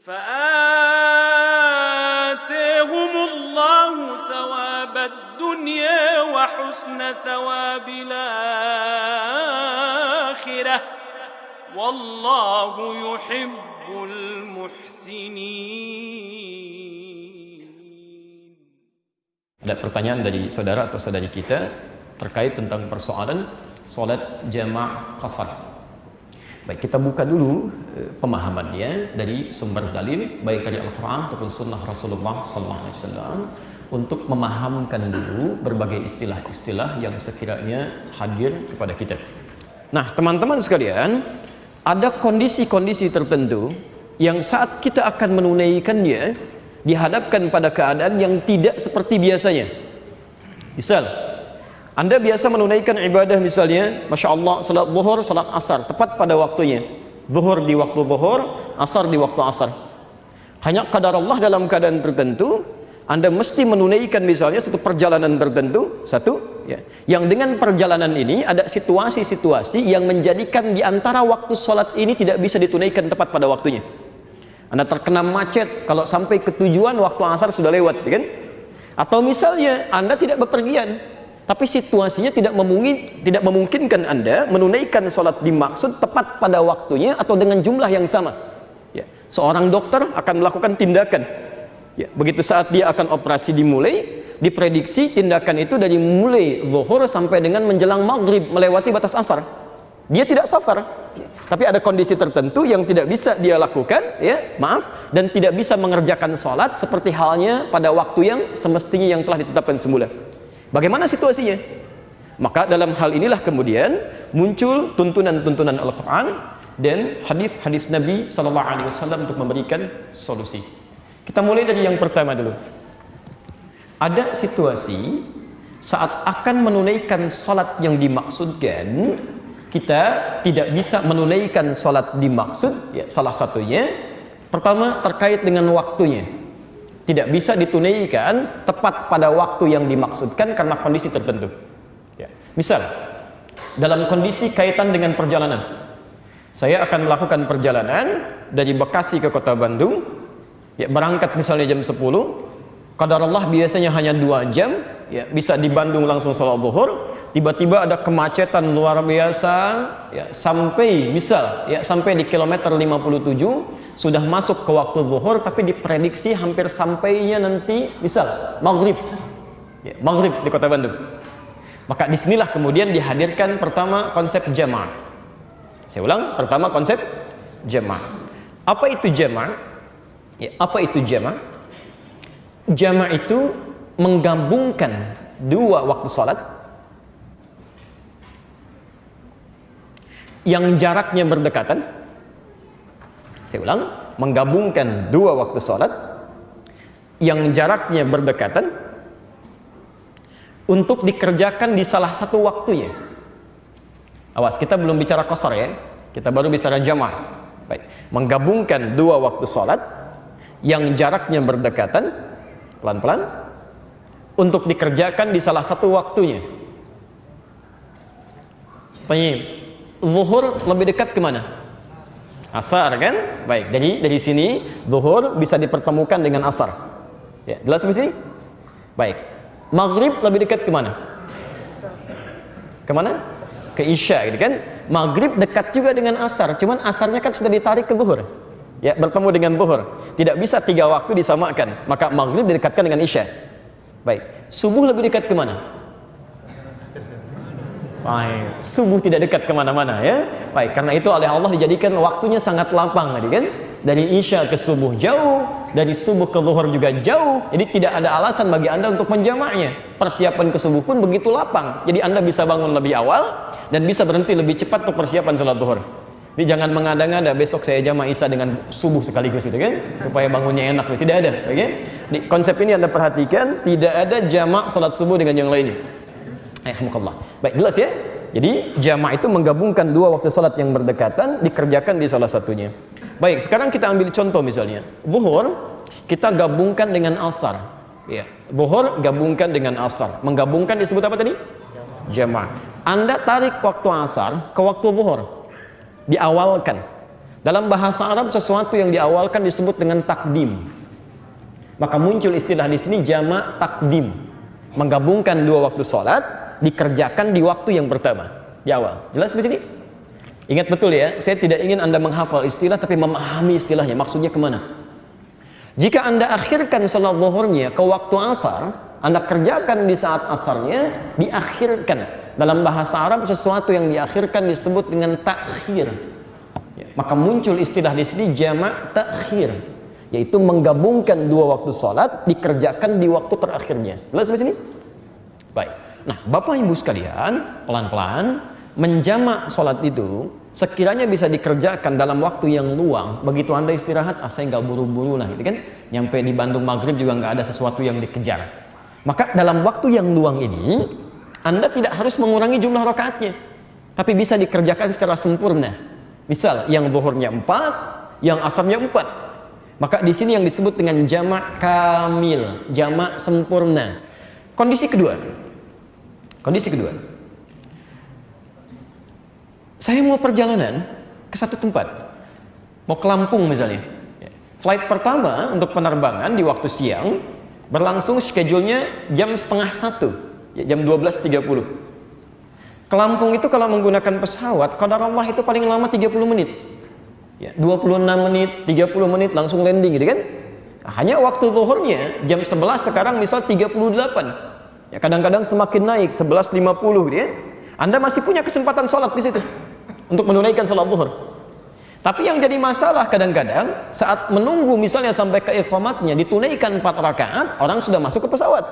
فآتيهم الله ثواب الدنيا وحسن ثواب الآخرة والله يحب المحسنين. Ada pertanyaan dari saudara atau saudari kita terkait tentang persoalan solat jama' qasar. Baik, kita buka dulu pemahamannya dari sumber dalil baik dari Al-Quran ataupun Sunnah Rasulullah SAW untuk memahamkan dulu berbagai istilah-istilah yang sekiranya hadir kepada kita. Nah, teman-teman sekalian, ada kondisi-kondisi tertentu yang saat kita akan menunaikannya dihadapkan pada keadaan yang tidak seperti biasanya. Misal, Anda biasa menunaikan ibadah misalnya, Masya Allah, salat zuhur, salat asar, tepat pada waktunya. Zuhur di waktu zuhur, asar di waktu asar. Hanya qadar Allah dalam keadaan tertentu, Anda mesti menunaikan misalnya satu perjalanan tertentu, ya, yang dengan perjalanan ini ada situasi-situasi yang menjadikan di antara waktu salat ini tidak bisa ditunaikan tepat pada waktunya. Anda terkena macet, kalau sampai ke tujuan waktu asar sudah lewat, kan? Atau misalnya Anda tidak bepergian, tapi situasinya tidak memungkinkan Anda menunaikan sholat dimaksud tepat pada waktunya atau dengan jumlah yang sama. Ya, seorang dokter akan melakukan tindakan. Ya, begitu saat dia akan operasi dimulai, diprediksi tindakan itu dari mulai zuhur sampai dengan menjelang maghrib melewati batas asar. Dia tidak safar, tapi ada kondisi tertentu yang tidak bisa dia lakukan, ya, maaf, dan tidak bisa mengerjakan sholat seperti halnya pada waktu yang semestinya yang telah ditetapkan semula. Bagaimana situasinya? Maka dalam hal inilah kemudian muncul tuntunan-tuntunan Al-Quran dan hadis-hadis Nabi SAW untuk memberikan solusi. Kita mulai dari yang pertama dulu. Ada situasi saat akan menunaikan sholat yang dimaksudkan, kita tidak bisa menunaikan sholat dimaksud, ya, salah satunya pertama terkait dengan waktunya. Tidak bisa ditunaikan tepat pada waktu yang dimaksudkan karena kondisi tertentu. Ya. Misal, dalam kondisi kaitan dengan perjalanan, saya akan melakukan perjalanan dari Bekasi ke kota Bandung, ya, berangkat misalnya jam 10, qadarullah biasanya hanya 2 jam, ya, bisa di Bandung langsung sholat zuhur. Tiba-tiba ada kemacetan luar biasa, ya, sampai misal, ya, sampai di kilometer 57 sudah masuk ke waktu zuhur, tapi diprediksi hampir sampainya nanti misal maghrib, ya, maghrib di kota Bandung. Maka disinilah kemudian dihadirkan pertama konsep jama'. Saya ulang, pertama konsep jama'. Apa itu jama'? Ya, apa itu jama'? Jama' itu menggabungkan dua waktu salat yang jaraknya berdekatan. Saya ulang, menggabungkan dua waktu sholat yang jaraknya berdekatan untuk dikerjakan di salah satu waktunya. Awas, kita belum bicara qasar, ya, kita baru bicara jama'. Baik, menggabungkan dua waktu sholat yang jaraknya berdekatan, pelan-pelan, untuk dikerjakan di salah satu waktunya. Tanya, zuhur lebih dekat kemana? Asar, kan? Baik, jadi dari sini zuhur bisa dipertemukan dengan asar. Ya, jelas di sini? Baik. Maghrib lebih dekat kemana? Kemana? Ke isya, gitu kan? Maghrib dekat juga dengan asar, cuman asarnya kan sudah ditarik ke zuhur. Ya, bertemu dengan zuhur. Tidak bisa 3 waktu disamakan. Maka maghrib didekatkan dengan isya. Baik. Subuh lebih dekat kemana? Baik, subuh tidak dekat kemana-mana, ya. Baik, karena itu oleh Allah dijadikan waktunya sangat lapang, kan? Dari isya ke subuh jauh, dari subuh ke zuhur juga jauh. Jadi tidak ada alasan bagi Anda untuk menjamaknya. Persiapan ke subuh pun begitu lapang. Jadi Anda bisa bangun lebih awal dan bisa berhenti lebih cepat untuk persiapan sholat zuhur. Jadi jangan mengada-ngada besok saya jamak isya dengan subuh sekaligus, gitu kan? Supaya bangunnya enak, tidak ada, kan? Di konsep ini Anda perhatikan, tidak ada jamak sholat subuh dengan yang lainnya. Alhamdulillah. Baik, jelas, ya? Jadi jama' itu menggabungkan dua waktu salat yang berdekatan, dikerjakan di salah satunya. Baik, sekarang kita ambil contoh misalnya. Zuhur kita gabungkan dengan asar. Ya, zuhur gabungkan dengan asar. Menggabungkan disebut apa tadi? Jama'. Anda tarik waktu asar ke waktu zuhur. Diawalkan. Dalam bahasa Arab sesuatu yang diawalkan disebut dengan takdim. Maka muncul istilah di sini jamak takdim, menggabungkan dua waktu sholat dikerjakan di waktu yang pertama, di awal. Jelas di sini? Ingat betul ya, saya tidak ingin Anda menghafal istilah tapi memahami istilahnya, maksudnya kemana. Jika Anda akhirkan sholat zuhurnya ke waktu asar, Anda kerjakan di saat asarnya, diakhirkan. Dalam bahasa Arab sesuatu yang diakhirkan disebut dengan takhir. Ya, maka muncul istilah di sini jamak takhir, yaitu menggabungkan dua waktu sholat dikerjakan di waktu terakhirnya. Jelas di sini? Baik. Nah, Bapak Ibu sekalian, pelan-pelan menjamak sholat itu sekiranya bisa dikerjakan dalam waktu yang luang. Begitu Anda istirahat, saya nggak buru-buru lah, gitu kan? Nyampe di Bandung maghrib juga nggak ada sesuatu yang dikejar. Maka dalam waktu yang luang ini, Anda tidak harus mengurangi jumlah rakaatnya, tapi bisa dikerjakan secara sempurna. Misal, yang zuhurnya 4, yang asarnya 4. Maka di sini yang disebut dengan jamak kamil, jamak sempurna. Kondisi kedua, saya mau perjalanan ke satu tempat, mau ke Lampung misalnya. Flight pertama untuk penerbangan di waktu siang berlangsung schedule-nya jam setengah 1, jam 12.30. Ke Lampung itu kalau menggunakan pesawat, qadarullah itu paling lama 30 menit. 26 menit, 30 menit langsung landing, gitu kan? Hanya waktu zuhurnya jam 11 sekarang misal 38. Ya, kadang-kadang semakin naik 11.50, gitu ya. Anda masih punya kesempatan sholat di situ untuk menunaikan sholat zuhur. Tapi yang jadi masalah kadang-kadang saat menunggu misalnya sampai ke iqamatnya ditunaikan 4 rakaat, orang sudah masuk ke pesawat.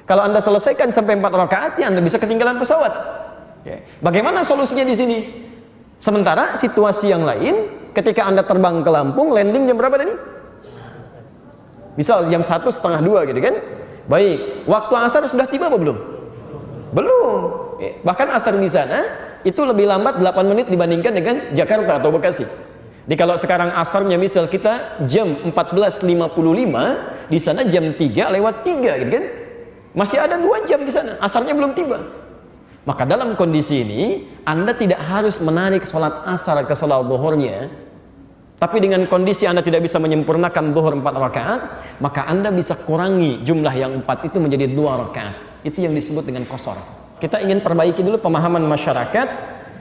Kalau Anda selesaikan sampai 4 rakaat, ya Anda bisa ketinggalan pesawat. Ya. Bagaimana solusinya di sini? Sementara situasi yang lain, ketika Anda terbang ke Lampung, landing jam berapa tadi? Misal jam 1:30 gitu kan? Baik, waktu asar sudah tiba apa belum? Belum. Bahkan asar di sana itu lebih lambat 8 menit dibandingkan dengan Jakarta atau Bekasi. Jadi kalau sekarang asarnya misal kita jam 14.55, di sana jam 3:03 gitu kan? Masih ada 2 jam di sana, asarnya belum tiba. Maka dalam kondisi ini Anda tidak harus menarik sholat asar ke sholat zuhurnya, tapi dengan kondisi Anda tidak bisa menyempurnakan zuhur 4 rakaat, maka Anda bisa kurangi jumlah yang 4 itu menjadi 2 rakaat. Itu yang disebut dengan qashar. Kita ingin perbaiki dulu pemahaman masyarakat.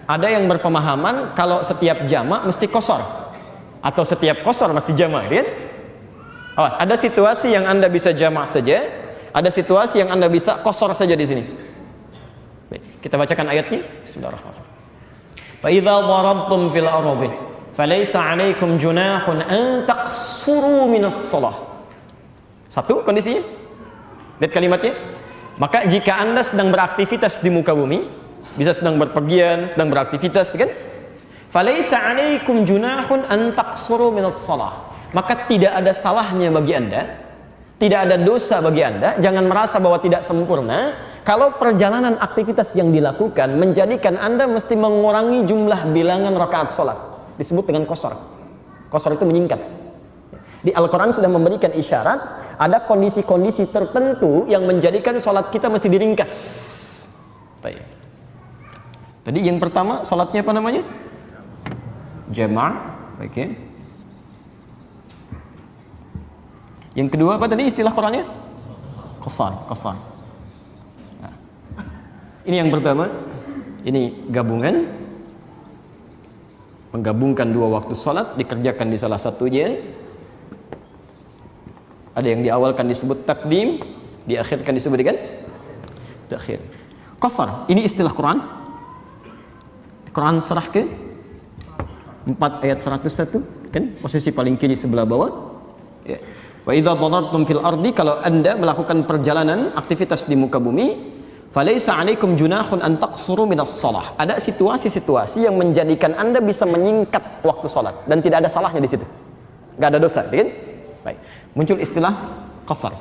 Ada yang berpemahaman kalau setiap jamak mesti qashar, atau setiap qashar mesti jamak, kan? Awas, ada situasi yang Anda bisa jamak saja, ada situasi yang Anda bisa qashar saja di sini. Kita bacakan ayatnya. Bismillahirrahmanirrahim. Fa idza darabtum fil ardi falaysa 'alaikum junahun an taqsuru minas shalah. Satu kondisinya. Lihat kalimatnya. Maka jika Anda sedang beraktivitas di muka bumi, bisa sedang berpergian, sedang beraktivitas, kan? Falaysa 'alaikum junahun an taqsuru minas shalah. Maka tidak ada salahnya bagi Anda, tidak ada dosa bagi Anda, jangan merasa bahwa tidak sempurna kalau perjalanan aktivitas yang dilakukan menjadikan Anda mesti mengurangi jumlah bilangan rakaat sholat. Disebut dengan qashar. Qashar itu menyingkat. Di Al-Quran sudah memberikan isyarat ada kondisi-kondisi tertentu yang menjadikan sholat kita mesti diringkas. Baik. Tadi yang pertama sholatnya apa namanya? Jama'. Oke. Yang kedua apa tadi istilah Qurannya? Qashar. Ini yang pertama, ini gabungan, menggabungkan 2 waktu salat dikerjakan di salah satunya. Ada yang diawalkan disebut takdim, diakhirkan disebut dengan takhir. Qashar, ini istilah Quran. Quran surah ke 4 ayat 101, kan? Posisi paling kiri sebelah bawah. Ya. Wa idza darabtum fil ardi, kalau Anda melakukan perjalanan aktivitas di muka bumi, falaisa 'alaikum junahun an taqsuru minas shalah. Ada situasi-situasi yang menjadikan Anda bisa menyingkat waktu salat dan tidak ada salahnya di situ. Enggak ada dosa, kan? Baik. Muncul istilah qashar.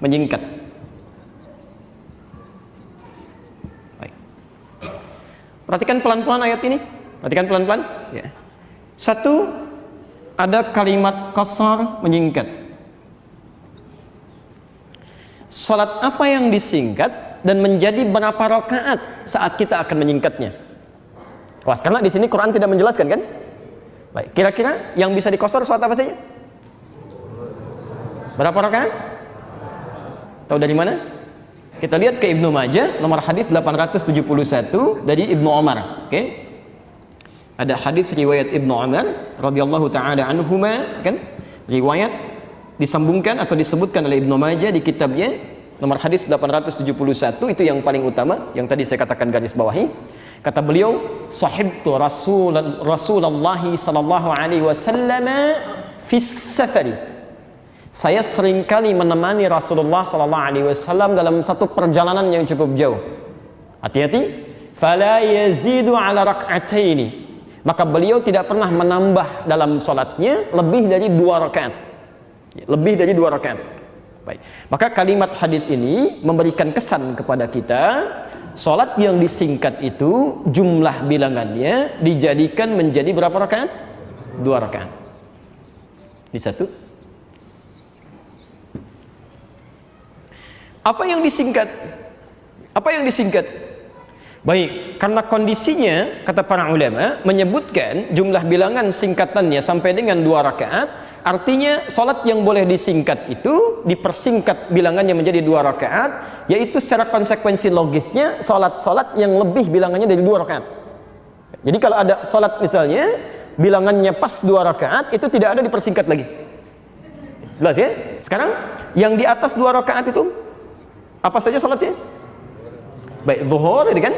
Menyingkat. Baik. Perhatikan pelan-pelan ayat ini. Perhatikan pelan-pelan, ya. Satu, ada kalimat qashar, menyingkat. Salat apa yang disingkat dan menjadi berapa rakaat saat kita akan menyingkatnya? Karena di sini Quran tidak menjelaskan, kan? Baik, kira-kira yang bisa dikosor salat apa saja? Berapa rakaat? Tahu dari mana? Kita lihat ke Ibnu Majah nomor hadis 871 dari Ibnu Umar. Oke. Ada hadis riwayat Ibnu Umar radhiyallahu taala anhuma, kan? Riwayat disambungkan atau disebutkan oleh Ibnu Majah di kitabnya nomor hadis 871, itu yang paling utama yang tadi saya katakan garis bawahi. Kata beliau, sahibtu Rasulullah sallallahu alaihi wasallam fi safari. Saya seringkali menemani Rasulullah sallallahu alaihi wasallam dalam satu perjalanan yang cukup jauh. Hati-hati, fala yazidu ala rak'ataini. Maka beliau tidak pernah menambah dalam salatnya lebih dari 2 rakaat. Lebih dari 2 rakaat. Baik. Maka kalimat hadis ini memberikan kesan kepada kita, salat yang disingkat itu jumlah bilangannya dijadikan menjadi berapa rakaat? 2 rakaat. Ini satu. Apa yang disingkat? Apa yang disingkat? Baik, karena kondisinya kata para ulama menyebutkan jumlah bilangan singkatannya sampai dengan 2 rakaat, artinya salat yang boleh disingkat itu dipersingkat bilangannya menjadi 2 rakaat, yaitu secara konsekuensi logisnya salat-salat yang lebih bilangannya dari 2 rakaat. Jadi kalau ada salat misalnya bilangannya pas 2 rakaat, itu tidak ada dipersingkat lagi. Jelas ya? Sekarang yang di atas 2 rakaat itu apa saja salatnya? Baik, zuhur ini kan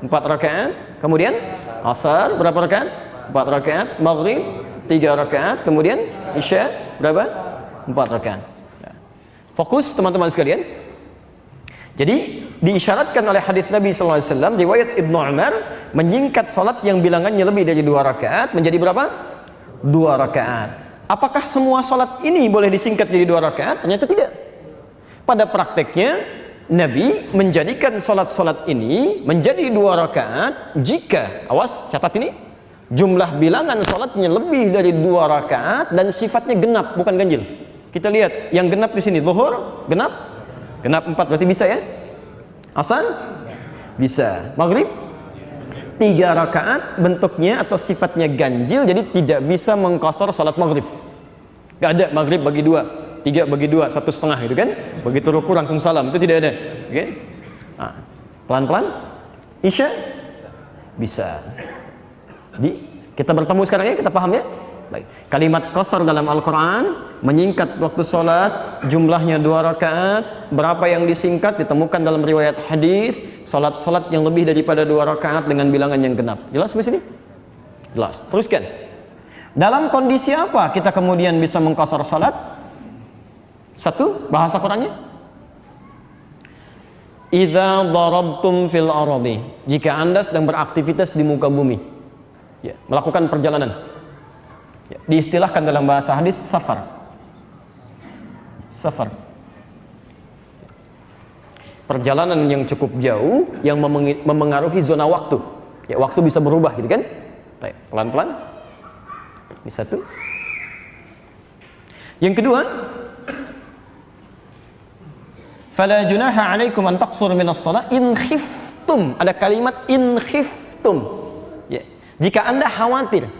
4 rakaat, kemudian asar berapa rakaat? 4 rakaat, maghrib 3 rakaat, kemudian isya berapa? 4 rakaat. Fokus teman-teman sekalian. Jadi diisyaratkan oleh hadis Nabi sallallahu alaihi wasallam riwayat Ibnu Umar menyingkat salat yang bilangannya lebih dari 2 rakaat menjadi berapa? 2 rakaat. Apakah semua salat ini boleh disingkat jadi 2 rakaat? Ternyata tidak. Pada prakteknya Nabi menjadikan salat-salat ini menjadi 2 rakaat jika, awas catat ini, jumlah bilangan salatnya lebih dari 2 rakaat dan sifatnya genap bukan ganjil. Kita lihat yang genap di sini, zuhur genap 4 berarti bisa ya? Asar bisa. Maghrib 3 rakaat bentuknya atau sifatnya ganjil, jadi tidak bisa mengqashar salat maghrib. Gak ada maghrib bagi 2, 3 bagi 2, 1,5 gitu kan? Begitu ruku langsung salam, itu tidak ada. Oke? Nah, pelan-pelan isya bisa. Jadi kita bertemu sekarang ya, kita paham ya? Baik. Kalimat qasar dalam Al-Qur'an menyingkat waktu salat, jumlahnya 2 rakaat. Berapa yang disingkat ditemukan dalam riwayat hadis, salat-salat yang lebih daripada 2 rakaat dengan bilangan yang genap. Jelas di sini? Jelas. Teruskan. Dalam kondisi apa kita kemudian bisa mengqasar salat? Satu, bahasa Qur'annya, idza darabtum fil ardi, jika Anda sedang beraktivitas di muka bumi, ya, melakukan perjalanan, ya, diistilahkan dalam bahasa hadis safar. Safar, perjalanan yang cukup jauh yang memengaruhi zona waktu, ya, waktu bisa berubah gitu kan. Baik, pelan-pelan. Ini satu. Yang kedua, fala junaha alaikum an taqsuru minas shalah in khiftum. Ada kalimat in khiftum. Ya. Jika Anda khawatir.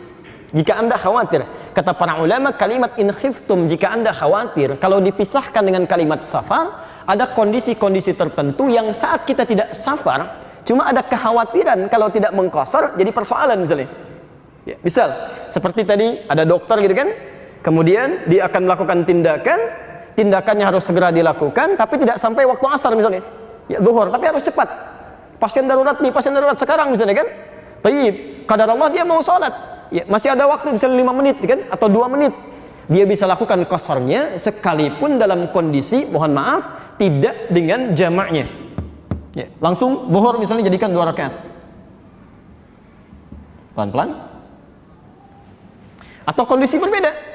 Jika Anda khawatir. Kata para ulama kalimat in khiftum, jika Anda khawatir, kalau dipisahkan dengan kalimat safar, ada kondisi-kondisi tertentu yang saat kita tidak safar, cuma ada kekhawatiran kalau tidak mengqashar jadi persoalan misalnya. Ya. Misal seperti tadi ada dokter gitu kan. Kemudian dia akan melakukan tindakannya harus segera dilakukan, tapi tidak sampai waktu asar misalnya, ya zuhur, tapi harus cepat. Pasien darurat nih, pasien darurat sekarang misalnya kan. Tayyib, qadar Allah dia mau sholat, ya masih ada waktu misalnya 5 menit kan, atau 2 menit. Dia bisa lakukan qasarnya sekalipun dalam kondisi, mohon maaf, tidak dengan jamaknya. Ya, langsung zuhur misalnya jadikan 2 rakaat. Pelan-pelan. Atau kondisi berbeda.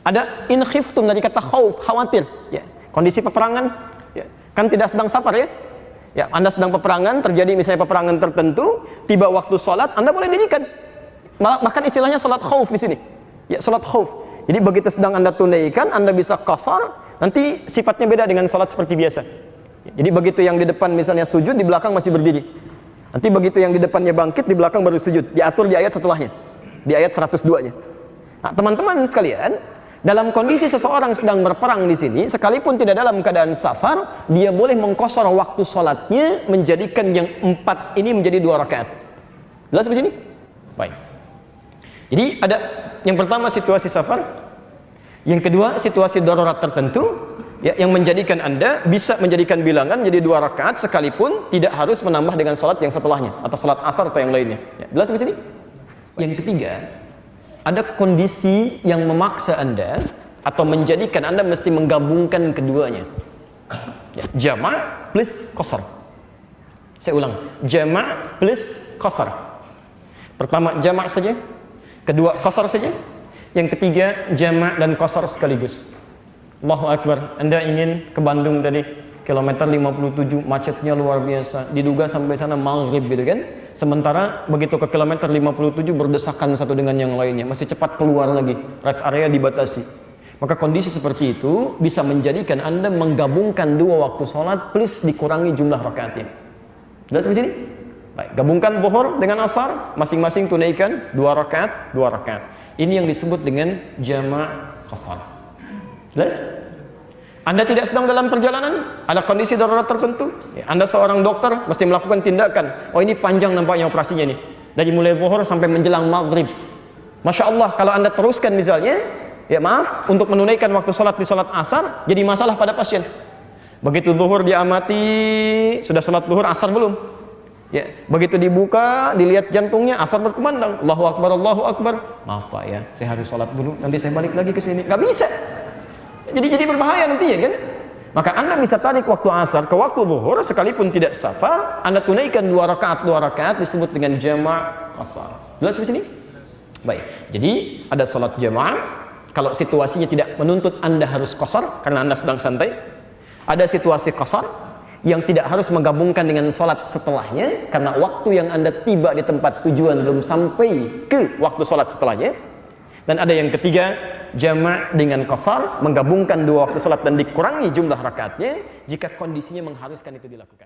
Ada in khiftum dari kata khauf, khawatir, ya. Kondisi peperangan, ya. Kan tidak sedang safar ya. Ya, Anda sedang peperangan, terjadi misalnya peperangan tertentu, tiba waktu sholat, Anda boleh dirikan. Bahkan istilahnya sholat khauf di sini. Ya, sholat khauf. Jadi begitu sedang Anda tunaikan, Anda bisa qashar, nanti sifatnya beda dengan sholat seperti biasa. Ya, jadi begitu yang di depan misalnya sujud, di belakang masih berdiri. Nanti begitu yang di depannya bangkit, di belakang baru sujud. Diatur di ayat setelahnya. di ayat 102-nya. Nah, teman-teman sekalian, dalam kondisi seseorang sedang berperang di sini, sekalipun tidak dalam keadaan safar, dia boleh mengkosor waktu sholatnya, menjadikan yang 4 ini menjadi 2 rakaat. Jelas di sini? Baik. Jadi ada yang pertama situasi safar, yang kedua situasi darurat tertentu, ya, yang menjadikan Anda bisa menjadikan bilangan jadi 2 rakaat sekalipun tidak harus menambah dengan sholat yang setelahnya atau sholat asar atau yang lainnya. Ya, jelas di sini? Yang ketiga, ada kondisi yang memaksa Anda atau menjadikan Anda mesti menggabungkan keduanya. Ya, jama' plus qasar. Saya ulang, jama' plus qasar. Pertama jama' saja, kedua qasar saja, yang ketiga jama' dan qasar sekaligus. Allahu Akbar, Anda ingin ke Bandung dari kilometer 57, macetnya luar biasa, diduga sampai sana maghrib gitu kan. Sementara begitu ke kilometer 57 berdesakan satu dengan yang lainnya, masih cepat keluar lagi, rest area dibatasi. Maka kondisi seperti itu bisa menjadikan Anda menggabungkan 2 waktu sholat plus dikurangi jumlah rakaatnya. Jelas di sini? Baik, gabungkan zuhur dengan asar, masing-masing tunaikan 2 rakaat, 2 rakaat. Ini yang disebut dengan jama' qasar. Jelas? Anda tidak sedang dalam perjalanan, ada kondisi darurat tertentu, ya, Anda seorang dokter mesti melakukan tindakan. Oh, ini panjang nampaknya operasinya nih, dari mulai zuhur sampai menjelang maghrib. Masya Allah, kalau Anda teruskan misalnya, ya maaf, untuk menunaikan waktu sholat di sholat asar, jadi masalah pada pasien. Begitu zuhur diamati, sudah sholat zuhur, asar belum. Ya, begitu dibuka, dilihat jantungnya, asar berkumandang. Allahu Akbar, Allahu Akbar. Maaf Pak ya, saya harus sholat dulu, nanti saya balik lagi ke sini. Gak bisa. Jadi berbahaya nantinya kan. Maka Anda bisa tarik waktu asar ke waktu zuhur sekalipun tidak safar, Anda tunaikan 2 rakaat disebut dengan jama' qasar. Jelas di sini? Baik. Jadi ada salat jamaah kalau situasinya tidak menuntut Anda harus qasar karena Anda sedang santai. Ada situasi qasar yang tidak harus menggabungkan dengan salat setelahnya karena waktu yang Anda tiba di tempat tujuan belum sampai ke waktu salat setelahnya. Dan ada yang ketiga, jama' dengan qasar, menggabungkan 2 waktu salat dan dikurangi jumlah rakaatnya jika kondisinya mengharuskan itu dilakukan.